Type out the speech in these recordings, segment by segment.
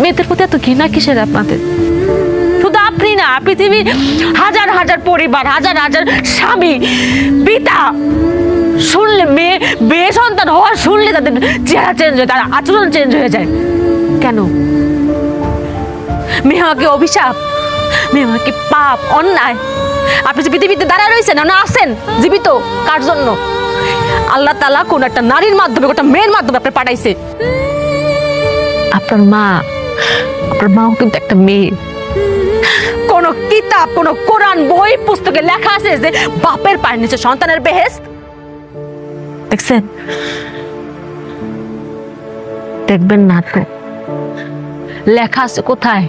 মেয়েদের প্রতি এত ঘৃণা কিসের আপনাদের? শুধু আপনি না, পৃথিবীর হাজার হাজার পরিবার, হাজার হাজার স্বামী, পিতা শুনলে মেয়ে সন্তান হওয়ার শুনলে তাদের চেহারা চেঞ্জ হয়, তার আচরণ চেঞ্জ হয়ে যায়। কেন? মেয়ে হওয়াকে অভিশাপ, মেয়ে হওয়াকে পাপ, অন্যায়? আপনি যে পৃথিবীতে দাঁড়ায় রয়েছেন না আছেন জীবিত, কার জন্য? আল্লাহ তাআলা কোন একটা নারীর মাধ্যমে, একটা মেয়ের মাধ্যমে আপনি পাঠাইছে। আপনার মাও কিন্তু একটা মেয়ে। কোন কিতাব, কোন কোরআন বই পুস্তকে লেখা আছে যে বাপের পায়ের নিচে সন্তানের বেহেশত? দেখছেন? দেখবেন না তো, লেখা আছে কোথায়?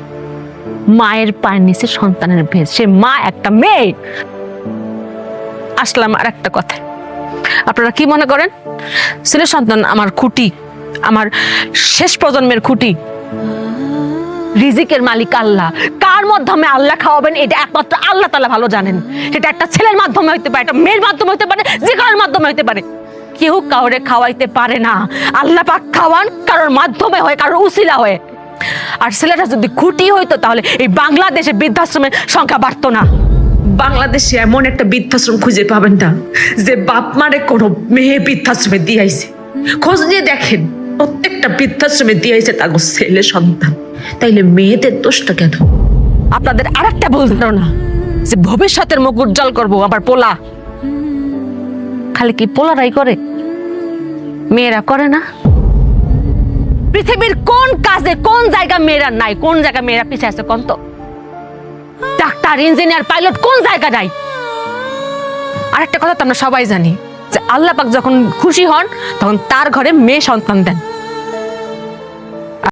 মায়ের পায়ের নিচে সন্তানের বেহেশত। সে মা একটা মেয়ে। আসলাম আর একটা কথা, আপনারা কি মনে করেন ছেলে সন্তান আমার খুঁটি, আমার শেষ প্রজন্মের খুঁটি? রিজিকের মালিক আল্লাহ। কার মাধ্যমে আল্লাহ খাওয়াবেন এটা একমাত্র আল্লাহ তাআলা ভালো জানেন। সেটা একটা ছেলের মাধ্যমে হইতে পারে, একটা মেয়ের মাধ্যমে হইতে পারে, যে কারোর মাধ্যমে হইতে পারে। কেউ কাউরে খাওয়াইতে পারে না। আল্লাহ পাক খাওয়ান কারোর মাধ্যমে হয়, কারোর উসিলা হয়। আর ছেলেটা যদি খুঁটি হইতো তাহলে এই বাংলাদেশে বৃদ্ধাশ্রমের সংখ্যা বাড়তো না। বাংলাদেশে এমন একটা বৃদ্ধাশ্রম খুঁজে পাবেন না যে বাপ মারে কোনো মেয়ে বৃদ্ধাশ্রমে দিয়াইছে। খোঁজ নিয়ে দেখেন, প্রত্যেকটা বৃদ্ধাশ্রমে দিয়াইছে তার ছেলে সন্তান। তাইলে মেয়েদের দোষটা কেন? আপনাদের আরেকটা ভুল ধারণা যে ভবিষ্যতের মুখ উজ্জ্বল করবো আবার পোলা। খালি কি পোলারাই করে? মেয়েরা করে না? পৃথিবীর কোন কাজে, কোন জায়গা মেয়েরা নাই? কোন জায়গা মেয়েরা পিছিয়ে আছে কোন তো? ডাক্তার, ইঞ্জিনিয়ার, পাইলট কোন জায়গা নাই? আরেকটা কথা তো আমরা সবাই জানি যে আল্লাহ পাক যখন খুশি হন তখন তার ঘরে মেয়ে সন্তান দেন।